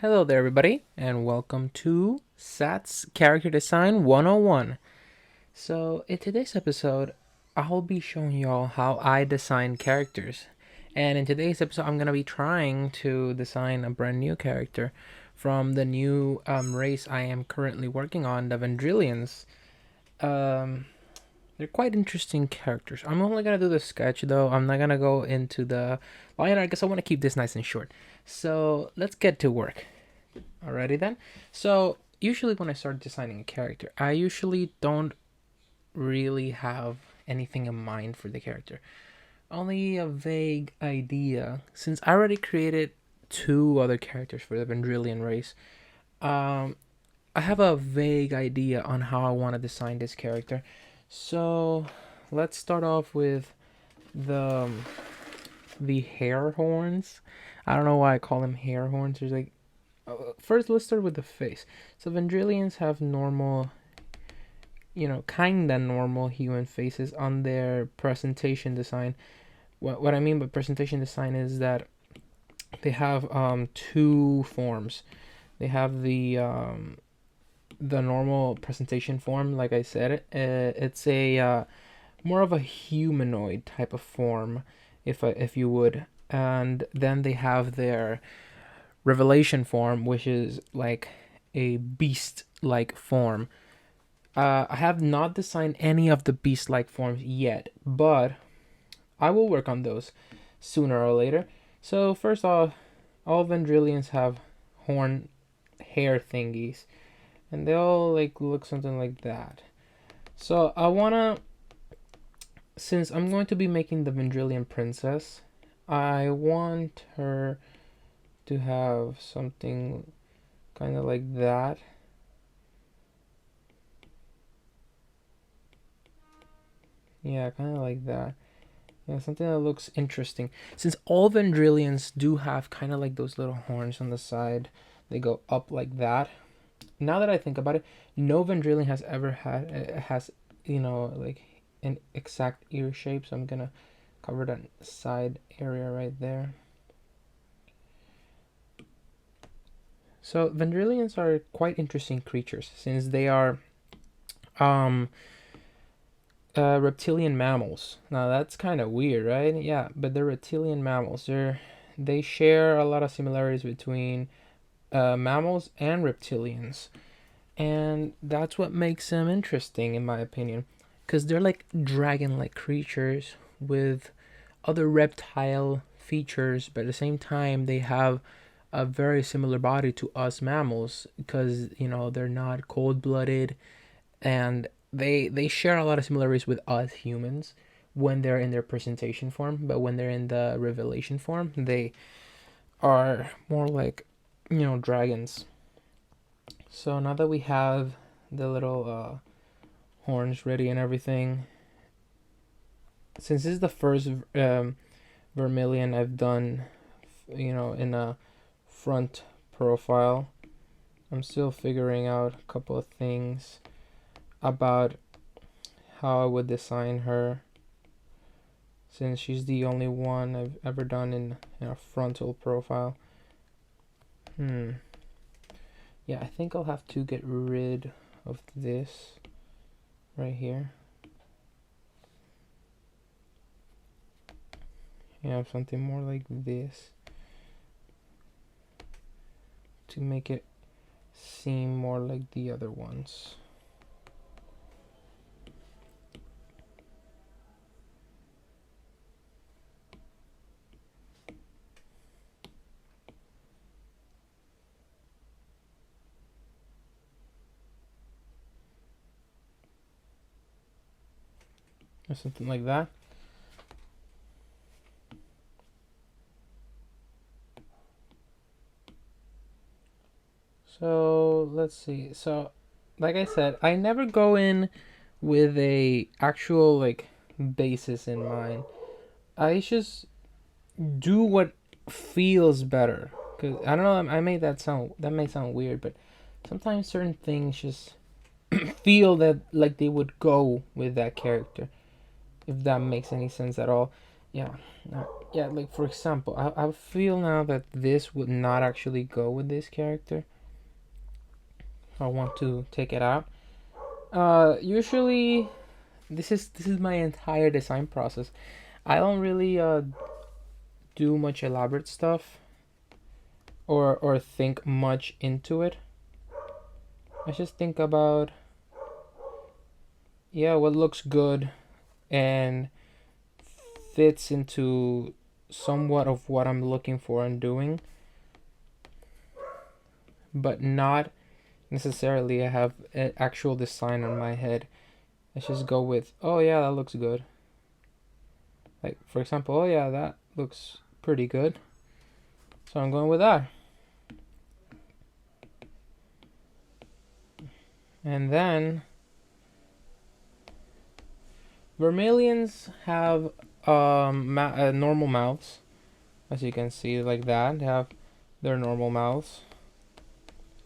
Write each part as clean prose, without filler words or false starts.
Hello there, everybody, and welcome to SAT's Character Design 101. So, in today's episode, I'll be showing y'all how I design characters. And in today's episode, I'm going to be trying to design a brand new character from the new race I am currently working on, the Vendrilions. Um, they're quite interesting characters. I'm only going to do the sketch, though. I'm not going to go into the line art because I want to keep this nice and short. So, let's get to work. Alrighty then. So usually when I start designing a character, I usually don't really have anything in mind for the character. Only a vague idea. Since I already created two other characters for the Vendrilion race, um, I have a vague idea on how I want to design this character. So let's start off with the the hair horns. I don't know why I call them hair horns. There's like first let's start with the face. So Vendrilians have normal, kinda normal human faces on their presentation design. What I mean by presentation design is that they have two forms. They have the normal presentation form, like I said. It's a more of a humanoid type of form, if you would, and then they have their revelation form, which is like a beast like form. I have not designed any of the beast like forms yet, but I will work on those sooner or later. So, first off, all Vendrilians have horn hair thingies, and they all like look something like that. So, since I'm going to be making the Vendrilion princess, I want her to have something kind of like that. Yeah, kind of like that. Yeah, something that looks interesting. Since all Vendrilians do have kind of like those little horns on the side, they go up like that. Now that I think about it, no Vendrilian has ever has like an exact ear shape. So I'm gonna cover that side area right there. So Vendrilians are quite interesting creatures since they are um reptilian mammals. Now that's kind of weird, right? Yeah, but they're reptilian mammals. They share a lot of similarities between mammals and reptilians, and that's what makes them interesting, in my opinion, because they're like dragon-like creatures with other reptile features, but at the same time they have a very similar body to us mammals because they're not cold-blooded, and they share a lot of similarities with us humans when they're in their presentation form, but when they're in the revelation form, they are more like dragons. So now that we have the little horns ready and everything, since this is the first vermilion I've done, in a front profile, I'm still figuring out a couple of things about how I would design her, since she's the only one I've ever done in a frontal profile. Yeah, I think I'll have to get rid of this right here. Yeah, something more like this to make it seem more like the other ones. Or something like that. So let's see. So, like I said, I never go in with a actual like basis in mind. I just do what feels better. Cause I don't know. I made that may sound weird, but sometimes certain things just feel that like they would go with that character, if that makes any sense at all. Yeah, yeah. Like for example, I feel now that this would not actually go with this character. If I want to take it out. Usually this is my entire design process. I don't really do much elaborate stuff or think much into it. I just think about, yeah, what looks good and fits into somewhat of what I'm looking for and doing, but not necessarily I have an actual design on my head. I just go with, oh yeah, that looks good. Like for example, oh yeah, that looks pretty good, so I'm going with that. And then Vermilions have normal mouths, as you can see, like that. They have their normal mouths.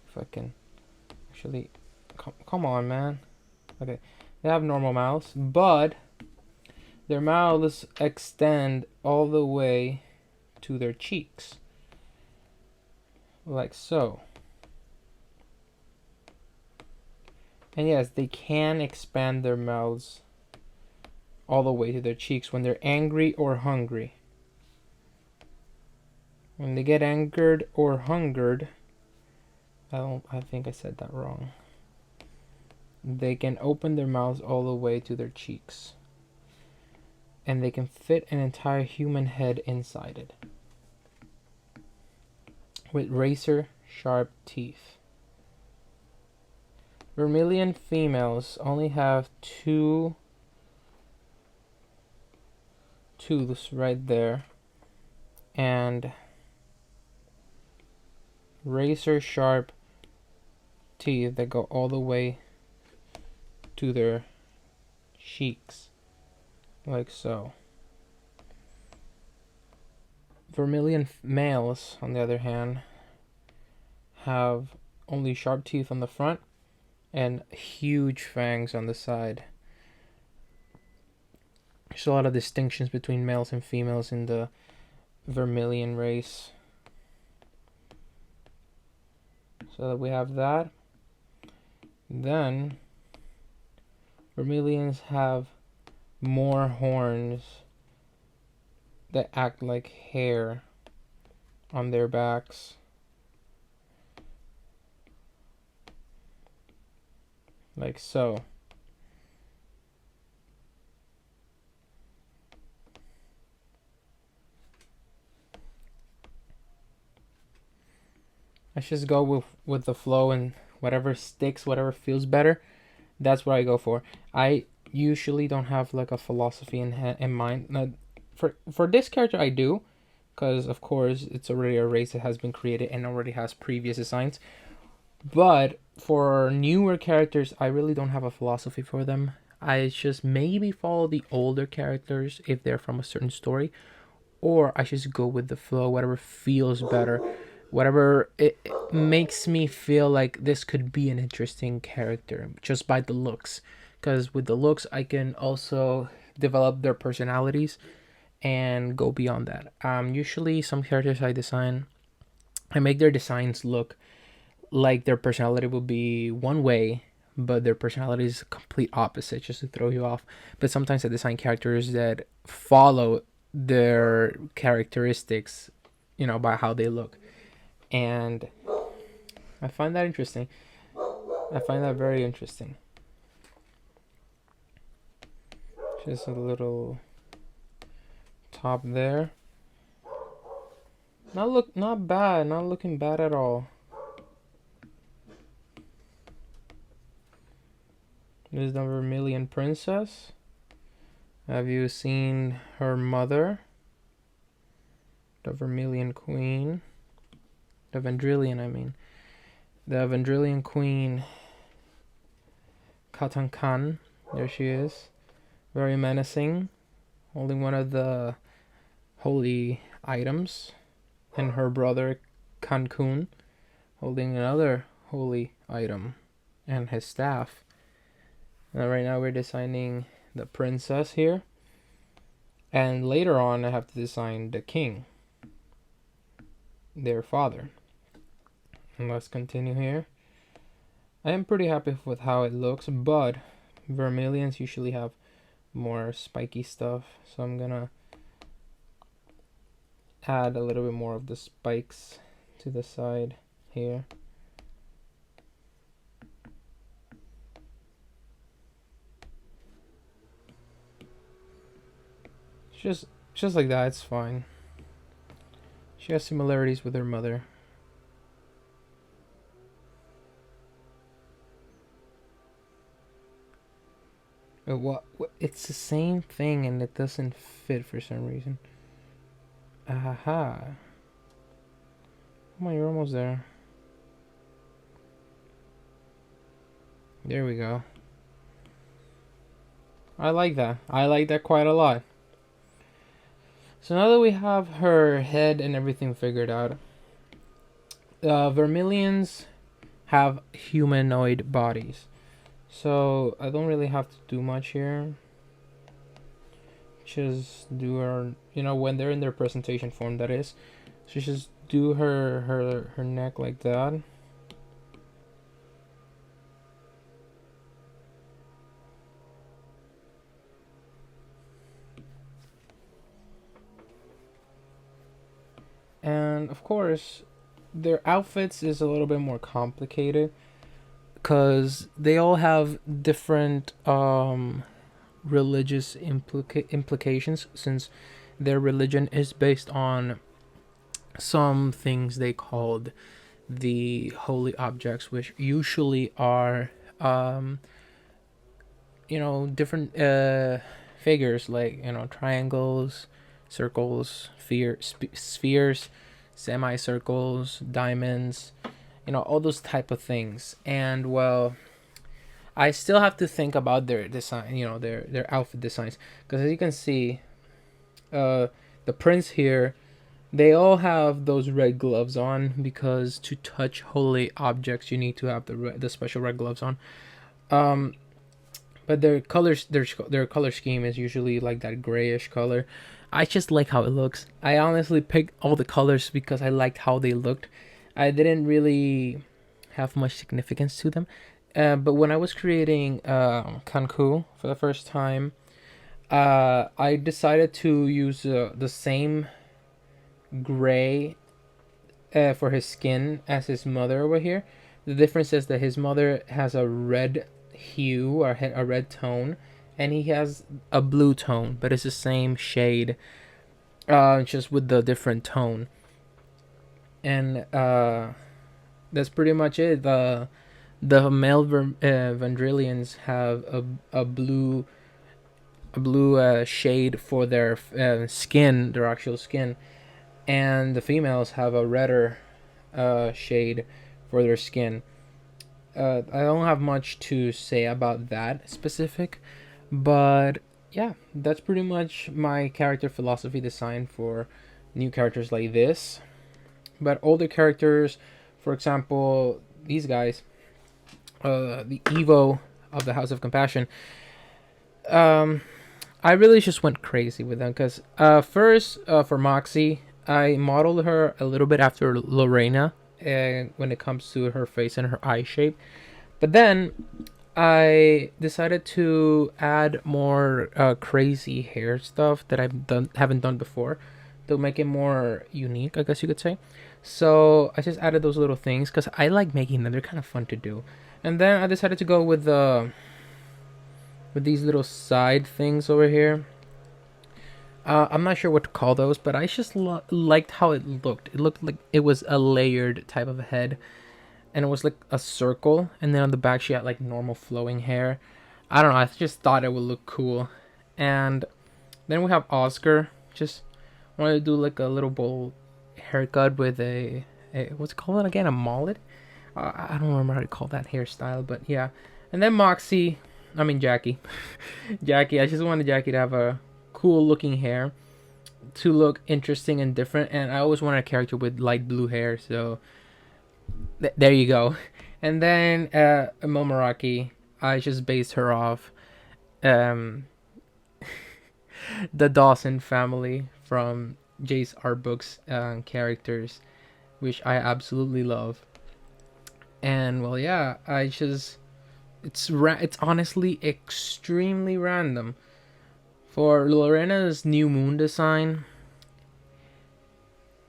If I can actually, come on, man. Okay, they have normal mouths, but their mouths extend all the way to their cheeks, like so. And yes, they can expand their mouths all the way to their cheeks when they're angry or hungry. When they get angered or hungered, I think I said that wrong. They can open their mouths all the way to their cheeks. And they can fit an entire human head inside it. With razor sharp teeth. Vermilion females only have two tooths right there. And razor sharp teeth that go all the way to their cheeks, like so. Vermilion males, on the other hand, have only sharp teeth on the front and huge fangs on the side. There's a lot of distinctions between males and females in the Vermilion race. So that we have that. Then Vermilions have more horns that act like hair on their backs. Like so. I just go with the flow, and whatever sticks, whatever feels better, that's what I go for. I usually don't have like a philosophy in mind. Now, for this character, I do, because of course it's already a race that has been created and already has previous designs. But for newer characters, I really don't have a philosophy for them. I just maybe follow the older characters if they're from a certain story, or I just go with the flow, whatever feels better, whatever it makes me feel like this could be an interesting character just by the looks. Because with the looks, I can also develop their personalities and go beyond that. Usually, some characters I design, I make their designs look like their personality will be one way, but their personality is complete opposite, just to throw you off. But sometimes I design characters that follow their characteristics, by how they look. And I find that interesting. I find that very interesting. Just a little top there. Not bad, not looking bad at all. This is the Vermilion Princess. Have you seen her mother? The Vermilion Queen. The Vendrilion, I mean. The Vendrilion Queen, Khatan Khaan. There she is. Very menacing. Holding one of the holy items. And her brother, Khankhuu, holding another holy item. And his staff. Right now we're designing the princess here. And later on, I have to design the king, their father. And let's continue here. I am pretty happy with how it looks, but vermilions usually have more spiky stuff, so I'm gonna add a little bit more of the spikes to the side here. Just like that, it's fine. She has similarities with her mother. What? It's the same thing and it doesn't fit for some reason. Aha. Come on, you're almost there. There we go. I like that. I like that quite a lot. So now that we have her head and everything figured out, vermilions have humanoid bodies. So I don't really have to do much here. Just do her, when they're in their presentation form, that is. So just do her neck like that. And of course, their outfits is a little bit more complicated because they all have different religious implications, since their religion is based on some things they called the holy objects, which usually are different figures, like triangles, circles, spheres, semicircles, diamonds, all those type of things. And well, I still have to think about their design, their outfit designs, because as you can see, the prints here, they all have those red gloves on, because to touch holy objects you need to have the special red gloves on. But their colors, their color scheme is usually like that grayish color. I just like how it looks. I honestly picked all the colors because I liked how they looked. I didn't really have much significance to them. But when I was creating Khankhuu for the first time, I decided to use the same gray for his skin as his mother over here. The difference is that his mother has a red hue or a red tone, and he has a blue tone, but it's the same shade, just with the different tone. And that's pretty much it. The male Vendrilions have a blue shade for their skin, their actual skin, and the females have a redder shade for their skin. I don't have much to say about that specific, but yeah, that's pretty much my character philosophy design for new characters like this. But older characters, for example, these guys, the Evo of the House of Compassion, I really just went crazy with them because first, for Moxie, I modeled her a little bit after Lorena when it comes to her face and her eye shape. But then I decided to add more crazy hair stuff that haven't done before to make it more unique, I guess you could say. So I just added those little things because I like making them. They're kind of fun to do. And then I decided to go with these little side things over here. I'm not sure what to call those, but I just liked how it looked. It looked like it was a layered type of head, and it was like a circle, and then on the back she had like normal flowing hair. I don't know, I just thought it would look cool. And then we have Oscar. Just wanted to do like a little bowl haircut with a what's it called again? A mullet? I don't remember how to call that hairstyle, but yeah. And then Jackie. Jackie, I just wanted Jackie to have a cool looking hair to look interesting and different, and I always wanted a character with light blue hair, so there you go. And then Momoraki, I just based her off the Dawson family from Jace art books characters, which I absolutely love. And well, yeah, I just it's honestly extremely random. For Lorena's new moon design,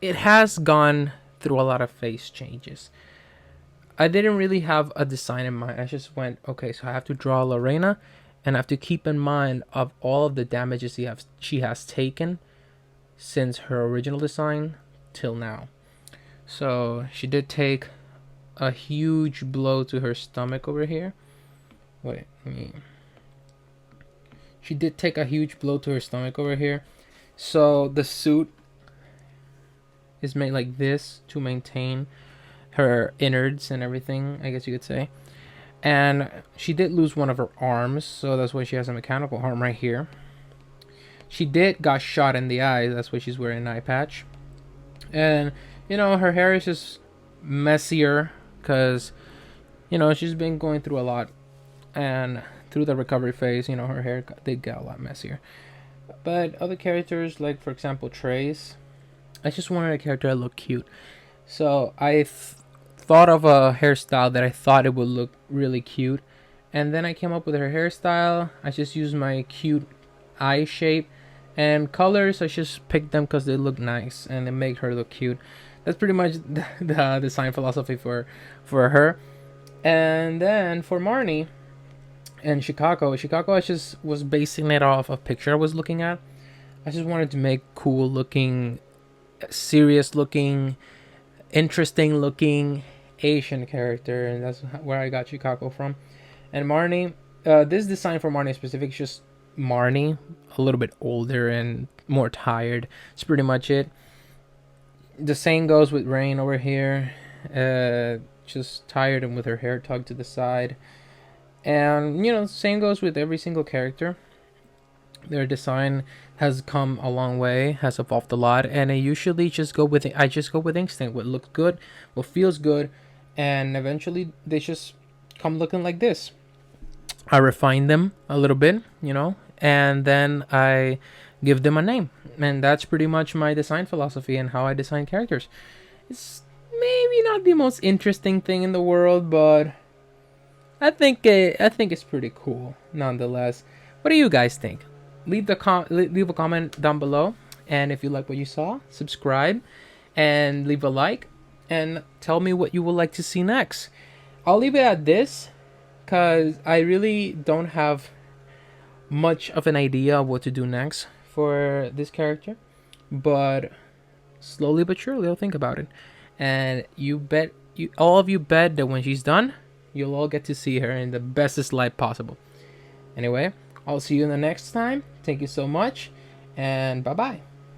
it has gone through a lot of face changes. I didn't really have a design in mind. I just went, okay, so I have to draw Lorena, and I have to keep in mind of all of the damages she has taken since her original design till now. So she did take a huge blow to her stomach over here. Wait, she did take a huge blow to her stomach over here. So the suit is made like this to maintain her innards and everything, I guess you could say. And she did lose one of her arms, so that's why she has a mechanical arm right here. She got shot in the eye, that's why she's wearing an eye patch. And, her hair is just messier because, she's been going through a lot. And through the recovery phase, her hair did get a lot messier. But other characters, like, for example, Trace, I just wanted a character that looked cute. So I thought of a hairstyle that I thought it would look really cute. And then I came up with her hairstyle. I just used my cute eye shape. And colors, I just picked them because they look nice and they make her look cute. That's pretty much the design philosophy for her. And then for Marnie and Chicago, I just was basing it off a picture I was looking at. I just wanted to make cool looking, serious looking, interesting looking Asian character, and that's where I got Chicago from. And Marnie, this design for Marnie specific is just Marnie, a little bit older and more tired. It's pretty much it. The same goes with Rain over here. Just tired and with her hair tugged to the side. And, same goes with every single character. Their design has come a long way, has evolved a lot, and I usually just go with instinct. What looks good, what feels good, and eventually they just come looking like this. I refine them a little bit, and then I give them a name. And that's pretty much my design philosophy and how I design characters. It's maybe not the most interesting thing in the world, but I think it's pretty cool nonetheless. What do you guys think? Leave a comment down below, and if you like what you saw, subscribe and leave a like, and tell me what you would like to see next. I'll leave it at this because I really don't have much of an idea of what to do next for this character, but slowly but surely I'll think about it. And all of you bet that when she's done, you'll all get to see her in the bestest light possible. Anyway, I'll see you in the next time. Thank you so much, and bye-bye.